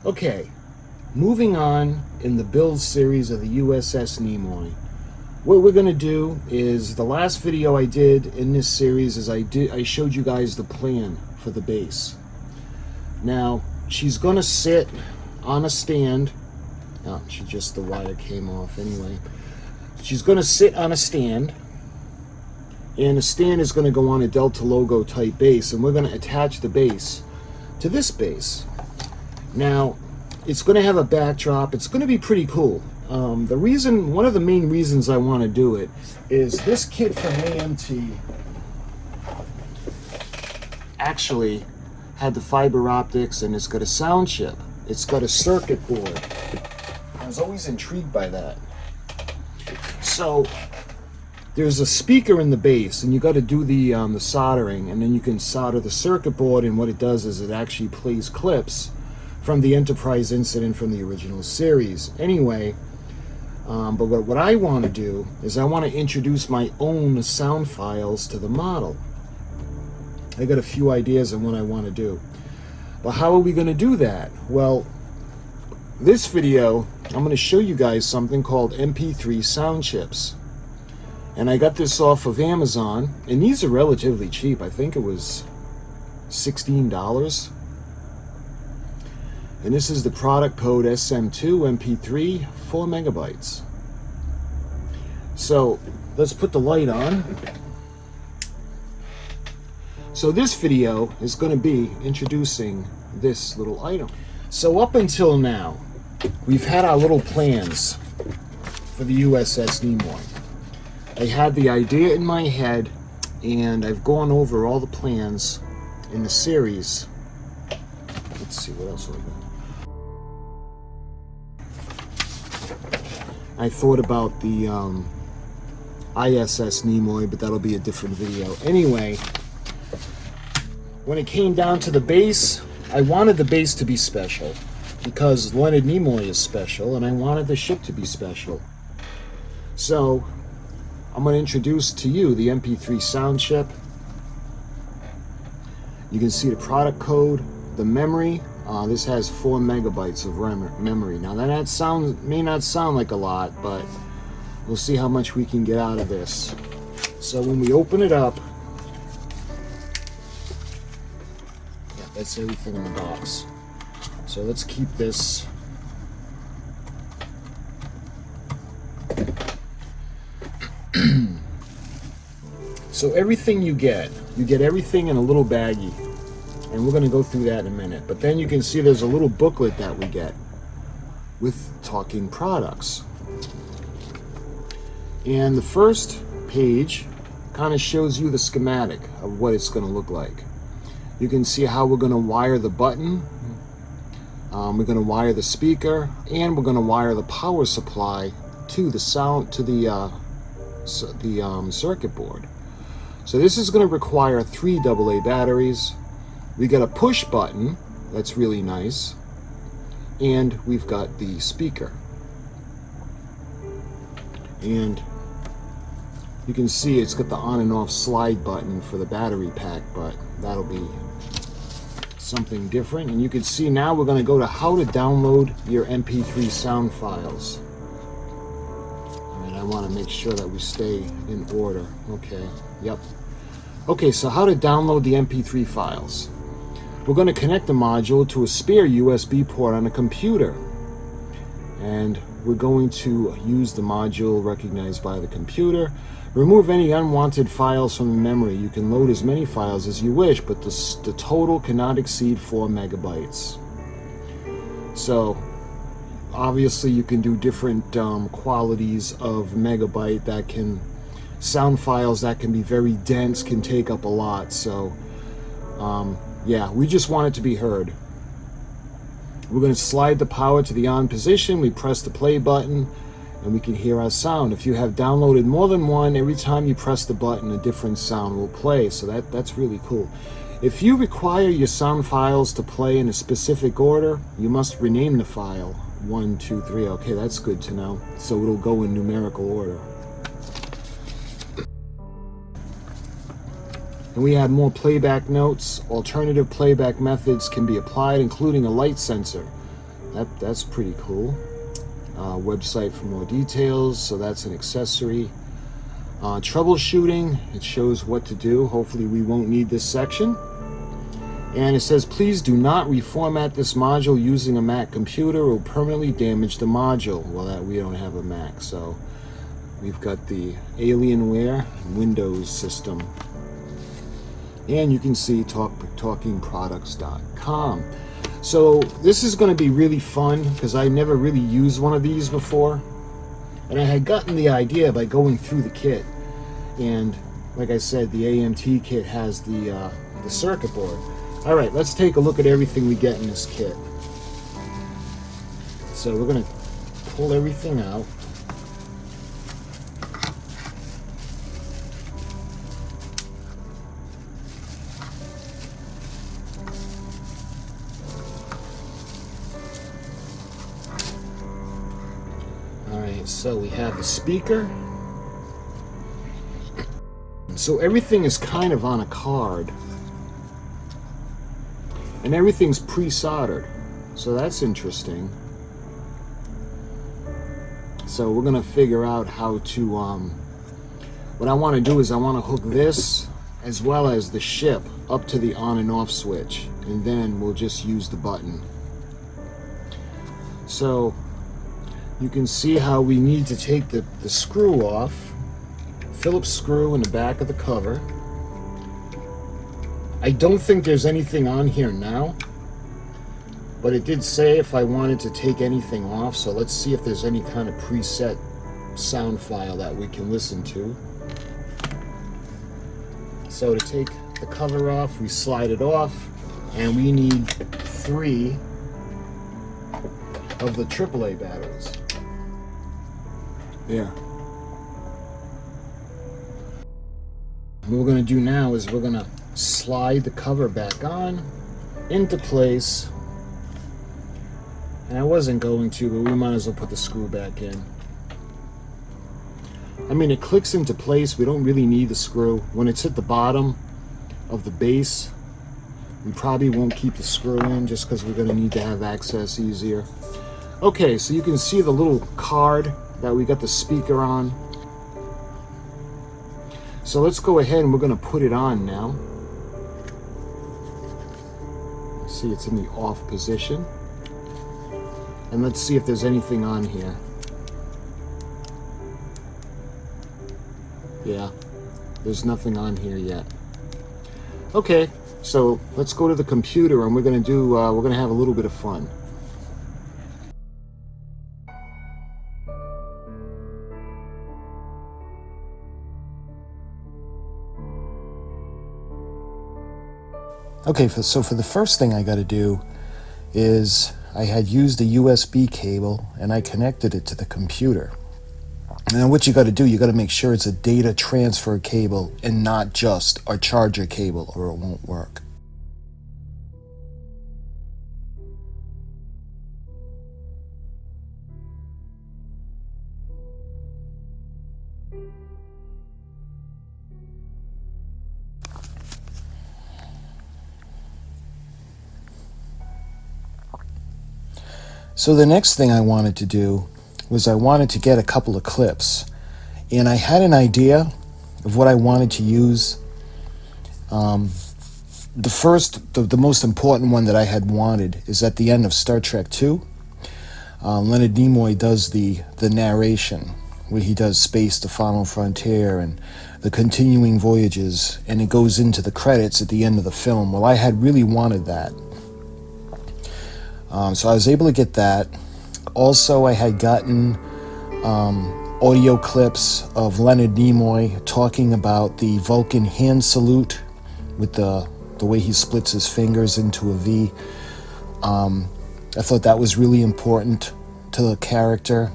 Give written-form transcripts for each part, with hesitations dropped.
Okay, moving on in the build series of the U.S.S. Nimoy. What we're going to do is, the last video I did in this series is I showed you guys the plan for the base. Now, she's going to sit on a stand. Oh, the wire came off anyway. She's going to sit on a stand, and the stand is going to go on a Delta logo type base, and we're going to attach the base to this base. Now, it's going to have a backdrop. It's going to be pretty cool. One of the main reasons I want to do it is this kit from AMT actually had the fiber optics, and it's got a sound chip. It's got a circuit board. I was always intrigued by that. So there's a speaker in the base, and you got to do the soldering, and then you can solder the circuit board, and what it does is it actually plays clips from the Enterprise incident from the original series. Anyway, but what I want to do is I want to introduce my own sound files to the model. I got a few ideas on what I want to do. But how are we going to do that? Well, this video, I'm going to show you guys something called MP3 sound chips. And I got this off of Amazon, and these are relatively cheap. I think it was $16. And this is the product code SM2 MP3 4 megabytes. So let's put the light on. So this video is going to be introducing this little item. So up until now, we've had our little plans for the U.S.S. Nimoy. I had the idea in my head, and I've gone over all the plans in the series. Let's see, what else have I got? I thought about the ISS Nimoy, but that'll be a different video. Anyway, when it came down to the base, I wanted the base to be special because Leonard Nimoy is special, and I wanted the ship to be special. So I'm going to introduce to you the MP3 sound chip. You can see the product code, the memory. This has 4 megabytes of memory. Now that may not sound like a lot, but we'll see how much we can get out of this. So when we open it up, yeah, that's everything in the box. So let's keep this. So everything you get everything in a little baggie. And we're going to go through that in a minute. But then you can see there's a little booklet that we get with talking products. And the first page kind of shows you the schematic of what it's going to look like. You can see how we're going to wire the button. We're going to wire the speaker, and we're going to wire the power supply to the circuit board. So this is going to require 3 AA batteries. We got a push button, that's really nice, and we've got the speaker. And you can see it's got the on and off slide button for the battery pack, but that'll be something different. And you can see now we're going to go to how to download your MP3 sound files. And I want to make sure that we stay in order. Okay, yep. Okay, so how to download the MP3 files. We're going to connect the module to a spare USB port on a computer. And we're going to use the module recognized by the computer. Remove any unwanted files from the memory. You can load as many files as you wish, but the total cannot exceed 4 megabytes. So obviously you can do different qualities of megabyte. That can sound files that can be very dense, can take up a lot. So yeah, we just want it to be heard. We're going to slide the power to the on position. We press the play button, and we can hear our sound. If you have downloaded more than one, every time you press the button, a different sound will play. So that's really cool. If you require your sound files to play in a specific order, you must rename the file 1, 2, 3. Okay, that's good to know. So it'll go in numerical order. And we add more playback notes. Alternative playback methods can be applied, including a light sensor. That's pretty cool. Website for more details. So that's an accessory. Troubleshooting, it shows what to do. Hopefully we won't need this section. And it says, please do not reformat this module using a Mac computer. It will permanently damage the module. Well, we don't have a Mac, so we've got the Alienware Windows system. And you can see talkingproducts.com. So this is going to be really fun because I never really used one of these before. And I had gotten the idea by going through the kit. And like I said, the AMT kit has the circuit board. All right, let's take a look at everything we get in this kit. So we're going to pull everything out. All right, so we have the speaker. So everything is kind of on a card. And everything's pre-soldered, so that's interesting. So we're gonna figure out how to, what I wanna do is I wanna hook this as well as the ship up to the on and off switch, and then we'll just use the button. So you can see how we need to take the screw off, Phillips screw in the back of the cover. I don't think there's anything on here now, but it did say if I wanted to take anything off, so let's see if there's any kind of preset sound file that we can listen to. So to take the cover off, we slide it off, and we need 3 of the AAA batteries. There. What we're going to do now is we're going to slide the cover back on into place, and I wasn't going to, but we might as well put the screw back in. I mean, it clicks into place. We don't really need the screw. When it's at the bottom of the base, we probably won't keep the screw in just because we're going to need to have access easier. Okay, so you can see the little card that we got the speaker on. So let's go ahead and we're going to put it on now. See, it's in the off position. And let's see if there's anything on here. Yeah, there's nothing on here yet. Okay, so let's go to the computer and we're gonna have a little bit of fun. Okay, so for the first thing I got to do is I had used a USB cable and I connected it to the computer. And what you got to do, you got to make sure it's a data transfer cable and not just a charger cable, or it won't work. So the next thing I wanted to do was I wanted to get a couple of clips, and I had an idea of what I wanted to use. The most important one that I had wanted is at the end of Star Trek II. Leonard Nimoy does the narration, where he does Space, the Final Frontier, and the continuing voyages, and it goes into the credits at the end of the film. Well, I had really wanted that. So I was able to get that. Also, I had gotten audio clips of Leonard Nimoy talking about the Vulcan hand salute with the way he splits his fingers into a V. I thought that was really important to the character.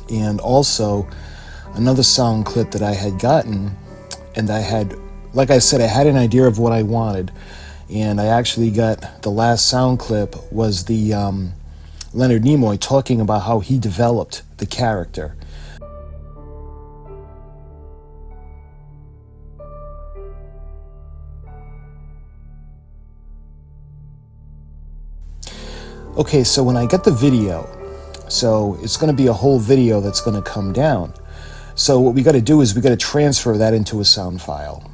And also, another sound clip that I had gotten, and I had, like I said, I had an idea of what I wanted. And I actually got the last sound clip was the Leonard Nimoy talking about how he developed the character. Okay, so when I get the video, so it's going to be a whole video that's going to come down. So what we got to do is we got to transfer that into a sound file.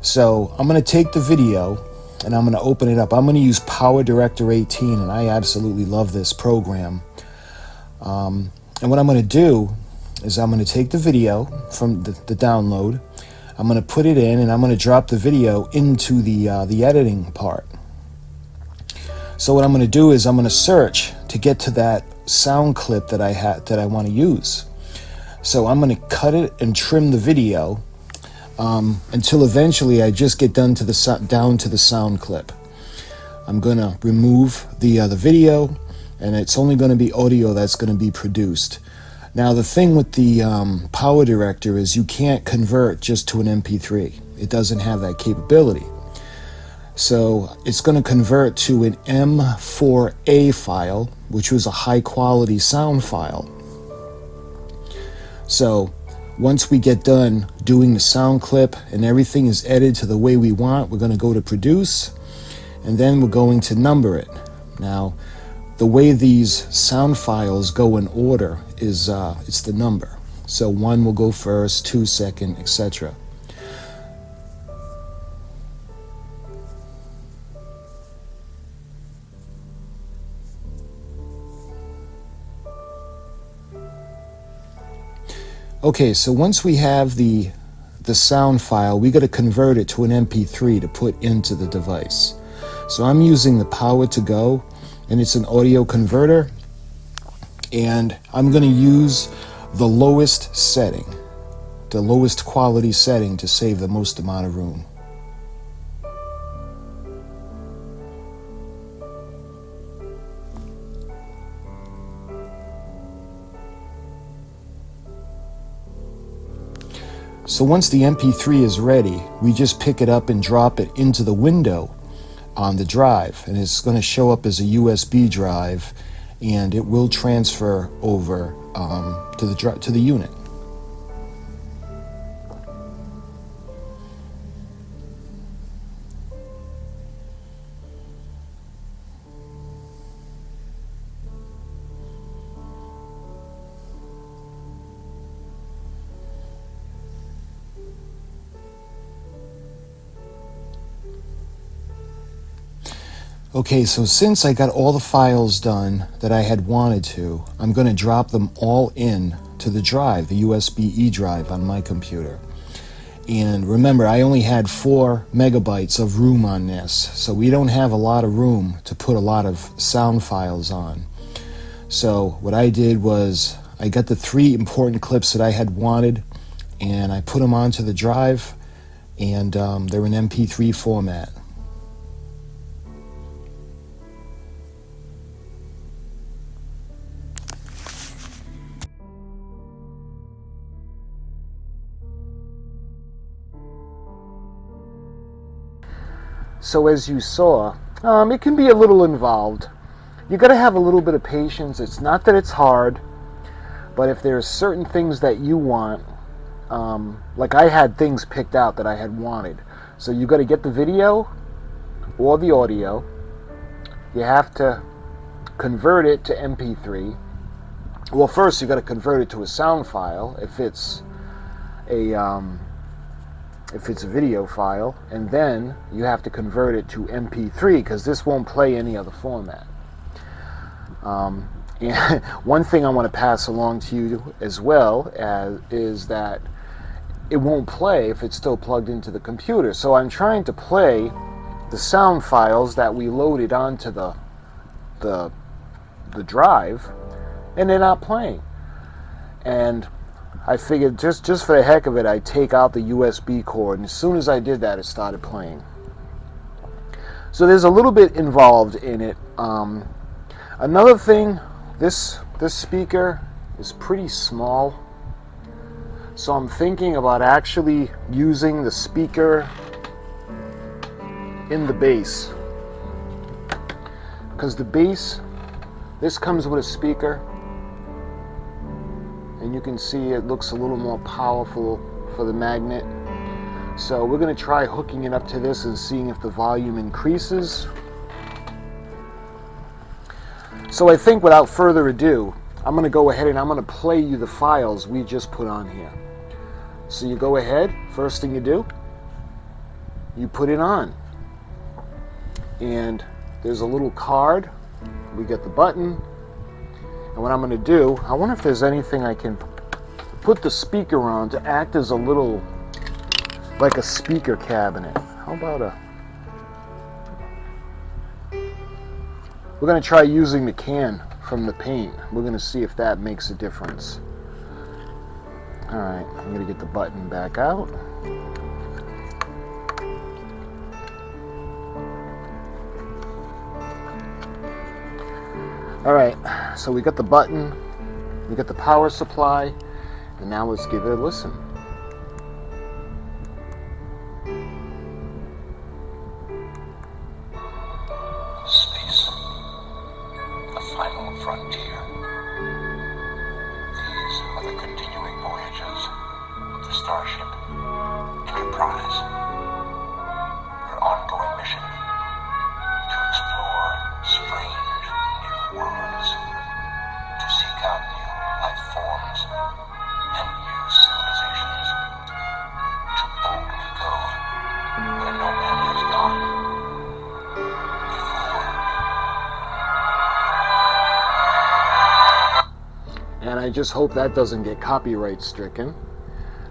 So I'm going to take the video and I'm going to open it up. I'm going to use Power Director 18, and I absolutely love this program. And what I'm going to do is I'm going to take the video from the download. I'm going to put it in, and I'm going to drop the video into the editing part. So what I'm going to do is I'm going to search to get to that sound clip that I want to use. So I'm going to cut it and trim the video until eventually I just get down to the sound clip. I'm going to remove the video, and it's only going to be audio that's going to be produced. Now the thing with the Power Director is you can't convert just to an MP3. It doesn't have that capability. So it's going to convert to an M4A file, which was a high quality sound file. So once we get done doing the sound clip and everything is edited to the way we want, we're going to go to produce, and then we're going to number it. Now, the way these sound files go in order is it's the number. So 1 will go first, 2 second, etc. Okay, so once we have the sound file, we got to convert it to an MP3 to put into the device. So I'm using the Power to Go, and it's an audio converter, and I'm going to use the lowest setting, the lowest quality setting, to save the most amount of room. So once the MP3 is ready, we just pick it up and drop it into the window on the drive, and it's going to show up as a USB drive, and it will transfer over to the unit. Okay, so since I got all the files done that I had wanted to, I'm going to drop them all in to the drive, the USB-E drive on my computer. And remember, I only had 4 megabytes of room on this, so we don't have a lot of room to put a lot of sound files on. So what I did was I got the 3 important clips that I had wanted, and I put them onto the drive, and they're in MP3 format. So as you saw, it can be a little involved. You got to have a little bit of patience. It's not that it's hard, but if there's certain things that you want, like I had things picked out that I had wanted. So you got to get the video or the audio. You have to convert it to MP3. Well, first you got to convert it to a sound file if it's a video file, and then you have to convert it to MP3 because this won't play any other format. And one thing I want to pass along to you as well is that it won't play if it's still plugged into the computer. So I'm trying to play the sound files that we loaded onto the drive, and they're not playing. And I figured just for the heck of it, I'd take out the USB cord, and as soon as I did that, it started playing. So there's a little bit involved in it. Another thing, this speaker is pretty small, so I'm thinking about actually using the speaker in the bass, because the bass, this comes with a speaker, and you can see it looks a little more powerful for the magnet. So we're going to try hooking it up to this and seeing if the volume increases. So I think without further ado, I'm going to go ahead and I'm going to play you the files we just put on here. So you go ahead, first thing you do, you put it on. And there's a little card. We get the button. And what I'm going to do, I wonder if there's anything I can put the speaker on to act as a little, like a speaker cabinet. How about a... We're going to try using the can from the paint. We're going to see if that makes a difference. Alright, I'm going to get the button back out. Alright, so we got the button, we got the power supply, and now let's give it a listen. Space, the final frontier. These are the continuing voyages of the Starship Enterprise. Their ongoing mission to explore strange new worlds, to seek out new life forms and new civilizations, to boldly go where no man has gone before. And I just hope that doesn't get copyright stricken.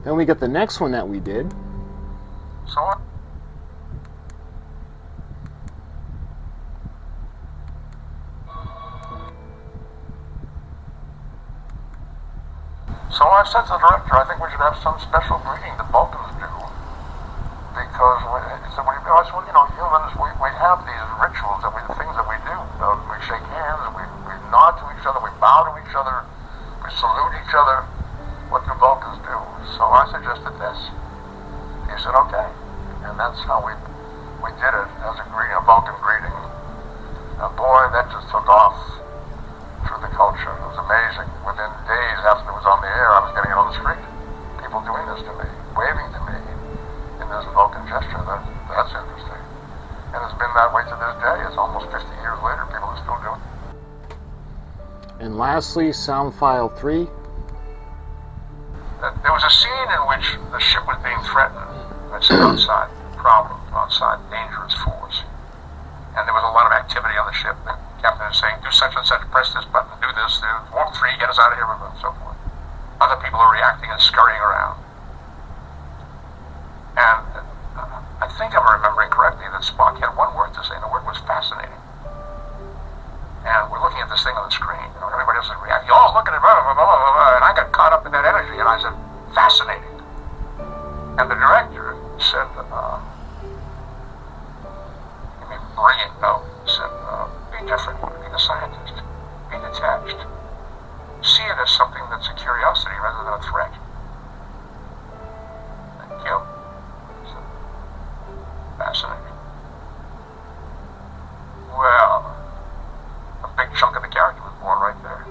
Then we got the next one that we did. So I said to the director, I think we should have some special greeting the Vulcans do, because humans, we have these rituals, things that we do. We shake hands, we nod to each other, we bow to each other, we salute each other. What do Vulcans do? So I suggested this. He said, okay, and that's how we did it as a Vulcan greeting. And boy, that just took off through the culture. It was amazing. Within days after it was on the air, I was getting it on the street. People doing this to me, waving to me in this Vulcan gesture. That's interesting. And it's been that way to this day. It's almost 50 years later. People are still doing it. And lastly, sound file 3. There was a scene in which the ship was being threatened. It's an outside problem, outside dangerous force. And there was a lot of activity on the ship. The captain is saying, do such and such, press this button, do this, warp 3, get us out of here, and so forth. Other people are reacting and scurrying around. And I think I'm remembering correctly that Spock had one word to say, and the word was fascinating. And we're looking at this thing on the screen, everybody else is reacting, oh, look at it, blah, blah, blah, blah, blah, and I got caught up in that energy, and I said, fascinating. And the director said, brilliant, no. He said, be different, be the scientist, be detached. See it as something that's a curiosity rather than a threat. Thank you. So, fascinating. Well, a big chunk of the character was born right there.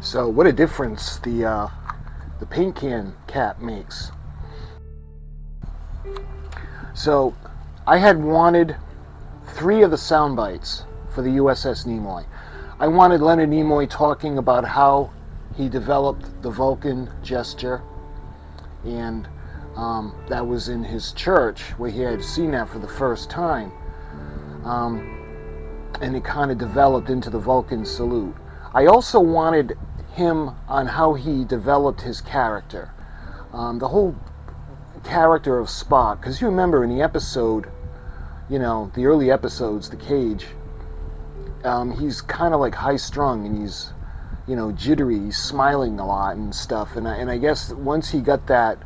So what a difference the paint can cap makes. So I had wanted 3 of the sound bites for the U.S.S. Nimoy. I wanted Leonard Nimoy talking about how he developed the Vulcan gesture, and that was in his church where he had seen that for the first time, and it kind of developed into the Vulcan salute. I also wanted him on how he developed his character, the whole character of Spock, because you remember in the episode, the early episodes, The Cage, he's kind of like high-strung, and he's, jittery, he's smiling a lot and stuff, and I guess once he got that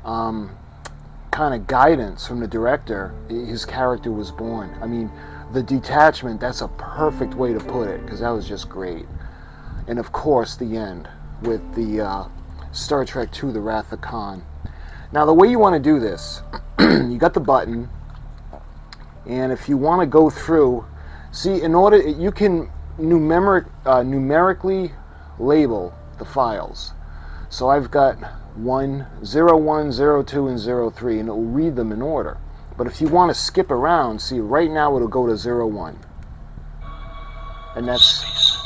kind of guidance from the director, his character was born. I mean, the detachment, that's a perfect way to put it, because that was just great. And of course, the end, with the Star Trek II, The Wrath of Khan. Now, the way you want to do this, you got the button, and if you want to go through, see, in order, you can numerically label the files. So I've got 1, 0, 1, 0, 2, and 0, 3, and it will read them in order. But if you want to skip around, see, right now it'll go to 0, 1. And that's Cease.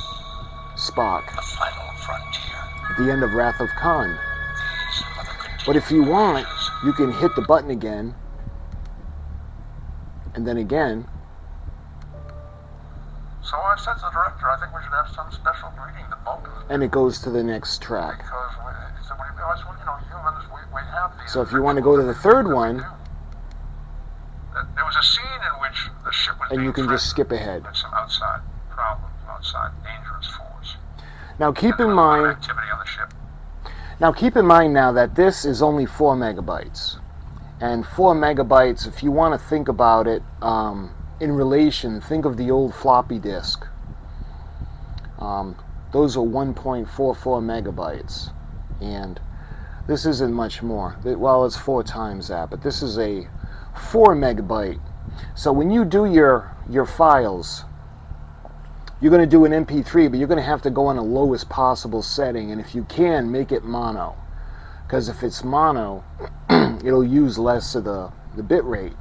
Spock. The final frontier. At the end of Wrath of Khan. These are the continuing But if you want, voyages. you can hit the button again, and then again. So I said to the director, I think we should have some special greeting to bulk of And it goes to the next track. because he said, I said, well, you know, humans, we have these. So if you want to go to the third one, there was a scene in which the ship was and being you can just skip threatened ahead. with some outside problems, outside dangerous force. Now keep And in there was a lot of mind, activity on the ship. now keep in mind now that this is only 4 megabytes. And 4 megabytes, if you want to think about it in relation, think of the old floppy disk. Those are 1.44 megabytes. And this isn't much more. Well, it's 4 times that, but this is a 4 megabyte. So when you do your files, you're going to do an MP3, but you're going to have to go on the lowest possible setting, and if you can, make it mono. Because if it's mono, it'll use less of the bit rate,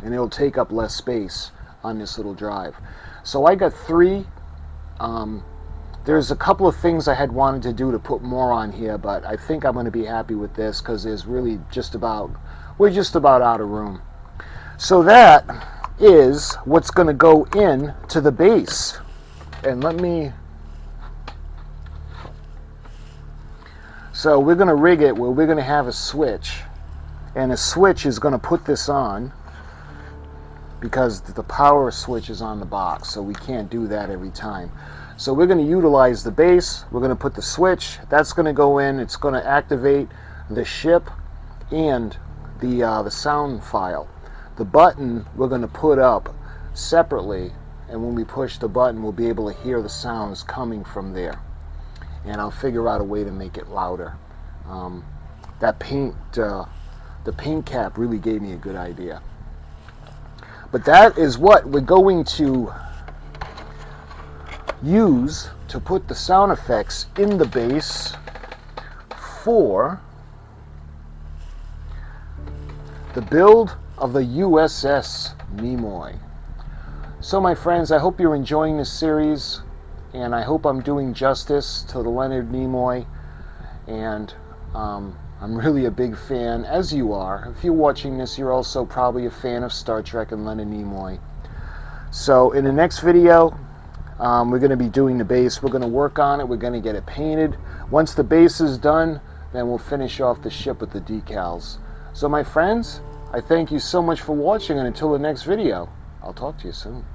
and it'll take up less space on this little drive. So I got 3. There's a couple of things I had wanted to do to put more on here, but I think I'm going to be happy with this because there's really we're just about out of room. So that is what's going to go in to the base. And so we're going to rig it where we're going to have a switch, and a switch is going to put this on because the power switch is on the box, so we can't do that every time. So we're going to utilize the base, we're going to put the switch, that's going to go in, it's going to activate the ship and the sound file. The button we're going to put up separately, and when we push the button we'll be able to hear the sounds coming from there. And I'll figure out a way to make it louder. The paint cap really gave me a good idea. But that is what we're going to use to put the sound effects in the base for the build of the U.S.S. Nimoy. So my friends, I hope you're enjoying this series, and I hope I'm doing justice to the Leonard Nimoy, and I'm really a big fan, as you are. If you're watching this, you're also probably a fan of Star Trek and Leonard Nimoy. So in the next video, we're going to be doing the base. We're going to work on it. We're going to get it painted. Once the base is done, then we'll finish off the ship with the decals. So my friends, I thank you so much for watching, and until the next video, I'll talk to you soon.